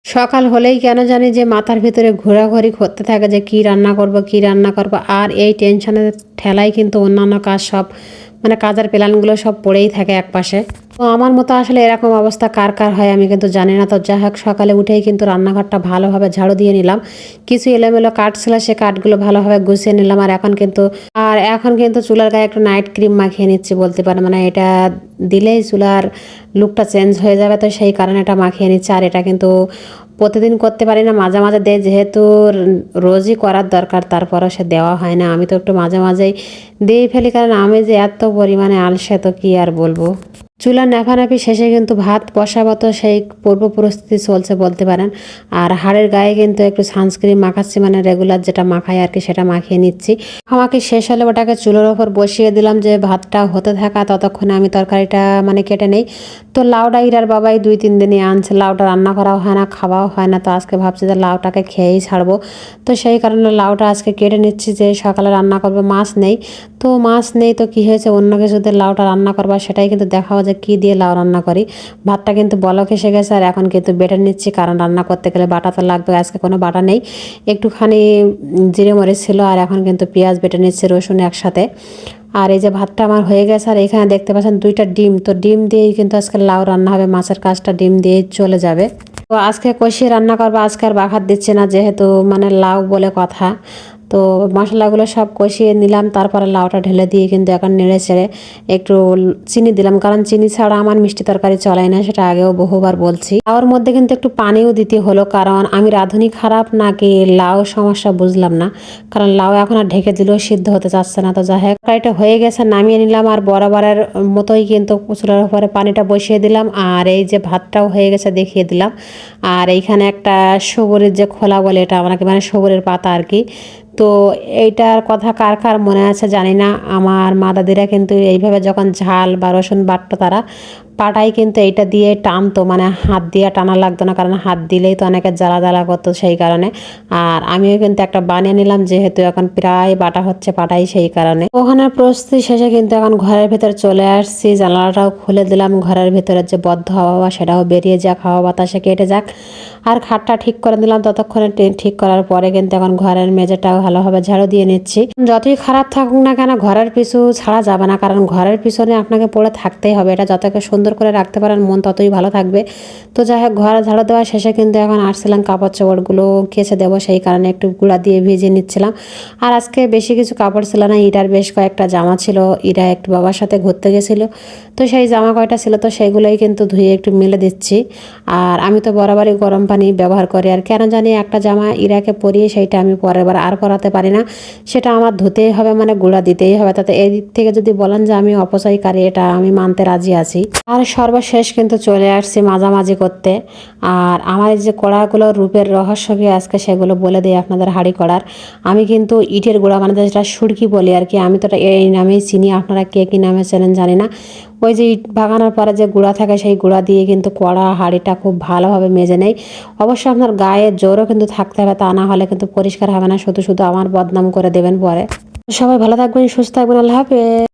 সকাল হলেই কেন জানি যে মাথার ভিতরে ঘোরাঘুরি করতে থাকে যে কি রান্না করব কি রান্না করব, আর এই টেনশনের ঠেলাই কিন্তু অন্যান্য কাজ সব মানে কাজের প্ল্যানগুলো সব পড়েই থাকে একপাশে। তো আমার মতো আসলে এরকম অবস্থা কার কার হয় আমি কিন্তু জানি না। তো যাই হোক, সকালে উঠেই কিন্তু রান্নাঘরটা ভালোভাবে ঝাড়ু দিয়ে নিলাম। কিছু এলোমেলো কাঠ ছিল, সে কাঠগুলো ভালোভাবে গুছিয়ে নিলাম। আর এখন কিন্তু চুলার গায়ে একটু নাইট ক্রিম মাখিয়ে নিচ্ছি বলতে পারে, মানে এটা দিলেই চুলার লুকটা চেঞ্জ হয়ে যাবে, তো সেই কারণে এটা মাখিয়ে নিচ্ছি। আর এটা কিন্তু প্রতিদিন করতে পারি না, মাঝে মাঝে দেয়, যেহেতু রোজই করার দরকার তারপরও সে দেওয়া হয় না। আমি তো একটু মাঝে মাঝেই দিয়ে ফেলি, কারণ আমি যে এত পরিমাণে আলসে তো কি আর বলবো। চুলা নাফানাফি শেষে কিন্তু ভাত বসাবো, তো সেই পূর্ব পরিস্থিতি চলছে বলতে পারেন। আর হাড়ের গায়ে কিন্তু একটু সানস্ক্রিন মাখাচ্ছি, মানে রেগুলার যেটা মাখাই আর কি সেটা মাখিয়ে নিচ্ছি। আমাকে শেষ হলে ওটাকে চুলোর ওপর বসিয়ে দিলাম যে ভাতটা হতে থাকা ততক্ষণে আমি তরকারিটা মানে কেটে নেই। তো লাউটা ইরার বাবাই 2-3 দিনই আনছে, লাউটা রান্না করাও হয় না, খাওয়াও হয় না। তো আজকে ভাবছি যে লাউটাকে খেয়েই ছাড়বো। তো সেই কারণে লাউটা আজকে কেটে নিচ্ছি, যে সকালে রান্না করবো। মাছ নেই, তো মাছ নেই তো কী হয়েছে, অন্য কিছু দিয়ে লাউটা রান্না করবা, সেটাই কিন্তু দেখাও যে কী দিয়ে লাউ রান্না করি। ভাতটা কিন্তু বলক এসে গেছে, আর এখন কিন্তু বেটে নিচ্ছি, কারণ রান্না করতে গেলে বাটা তো লাগবে। আজকে কোনো বাটা নেই, একটুখানি জিরে মরিচ ছিল, আর এখন কিন্তু পেঁয়াজ বেটে নিচ্ছি, রসুন একসাথে। আর এই যে ভাতটা আমার হয়ে গেছে, আর এখানে দেখতে পাচ্ছেন 2টা ডিম, তো ডিম দিয়েই কিন্তু আজকে লাউ রান্না হবে, মাছের কাজটা ডিম দিয়েই চলে যাবে। তো আজকে কষিয়ে রান্না করবো, আজকে আর বাঘাত দিচ্ছে না, যেহেতু মানে লাউ বলে কথা। তো মশলাগুলো সব কষিয়ে নিলাম, তারপরে লাউটা ঢেলে দিয়ে কিন্তু এখন নেড়ে চেড়ে একটু চিনি দিলাম, কারণ চিনি ছাড়া আমার মিষ্টি তরকারি চলায় না, সেটা আগেও বহুবার বলছি। লাউর মধ্যে কিন্তু একটু পানিও দিতে হলো, কারণ আমি রাঁধুনি খারাপ নাকি লাউ সমস্যা বুঝলাম না, কারণ লাউ এখন আর ঢেকে দিলেও সিদ্ধ হতে চাচ্ছে না। তো যাই হোক, তরকারিটা হয়ে গেছে, নামিয়ে নিলাম। আর বরাবরের মতোই কিন্তু চুলার উপরে পানিটা বসিয়ে দিলাম, আর এই যে ভাতটাও হয়ে গেছে দেখিয়ে দিলাম। আর এইখানে একটা সবুরের যে খোলা বলে, এটা আমাকে মানে সবুরের পাতা আর কি। তো এইটার কথা কার কার মনে আছে জানি না, আমার মা দাদিরা কিন্তু এইভাবে যখন ঝাল বা রসুন বাটতো তারা পাটাই কিন্তু এইটা দিয়ে টানতো, মানে হাত দিয়ে টানা লাগতো না, কারণ হাত দিলেই তো অনেকে জ্বালা জ্বালা করতো সেই কারণে। আর আমিও কিন্তু একটা বানিয়ে নিলাম, যেহেতু এখন প্রায় বাটা হচ্ছে পাটাই, সেই কারণে। ওখানে প্রস্তুতি শেষে কিন্তু এখন ঘরের ভেতরে চলে আসছি, জানালাটাও খুলে দিলাম, ঘরের ভেতরে যে বদ্ধ হাওয়া সেটাও বেরিয়ে যাক, হাওয়া বাতাসে কেটে যাক। আর খাটটা ঠিক করে দিলাম, ততক্ষণে ঠিক করার পরে কিন্তু এখন ঘরের মেঝেটাও ভালোভাবে ঝাড়ু দিয়ে নিচ্ছি। যতই খারাপ থাকুক না কেন, ঘরের পিছু ছাড়া যাবে না, কারণ ঘরের পিছনে আপনাকে পড়ে থাকতেই হবে। এটা যতকে সুন্দর করে রাখতে পারেন মন ততই ভালো থাকবে। তো যাই হোক, ঘরে ঝাড়ু দেওয়া শেষে কিন্তু এখন আসছিলাম কাপড় চোপড়গুলো কেচে দেবো, সেই কারণে একটু গুঁড়া দিয়ে ভিজিয়ে নিচ্ছিলাম। আর আজকে বেশি কিছু কাপড় ছিল না, ইরার বেশ কয়েকটা জামা ছিল, ইরা একটু বাবার সাথে ঘুরতে গেছিলো, তো সেই জামা কয়টা ছিল, তো সেইগুলোই কিন্তু ধুয়ে একটু মেলে দিচ্ছি। আর আমি তো বরাবরই গরম পানি ব্যবহার করি, আর কেন জানি একটা জামা ইরাকে পরিয়ে সেইটা আমি পরের বার আর পরাতে পারি না, সেটা আমার ধুতেই হবে, মানে গুঁড়া দিতেই হবে। তাতে এই দিক থেকে যদি বলেন যে আমি অপচয়কারী, এটা আমি মানতে রাজি আছি। আর সর্বশেষ কিন্তু চলে আসছি মাঝামাঝি করতে। আর আমার এই যে কড়াগুলোর রূপের রহস্য কি আজকে সেগুলো বলে দিই আপনাদের। হাঁড়ি কড়ার আমি কিন্তু ইটের গুঁড়া, মানে যেটা সুরকি বলি আর কি, আমি তো এই নামেই চিনি, আপনারা কে কী নামে চেনেন জানি না। ওই যে ইট ভাঙানোর পরে যে গুঁড়া থাকে, সেই গুঁড়া দিয়ে কিন্তু কড়া হাঁড়িটা খুব ভালোভাবে মেজে নেই। অবশ্যই আপনার গায়ে জোরও কিন্তু থাকতে হবে, তা না হলে কিন্তু পরিষ্কার হবে না, শুধু শুধু আমার বদনাম করে দেবেন পরে। সবাই ভালো থাকবেন, সুস্থ থাকবেন, আল্লাহ হাফেজ।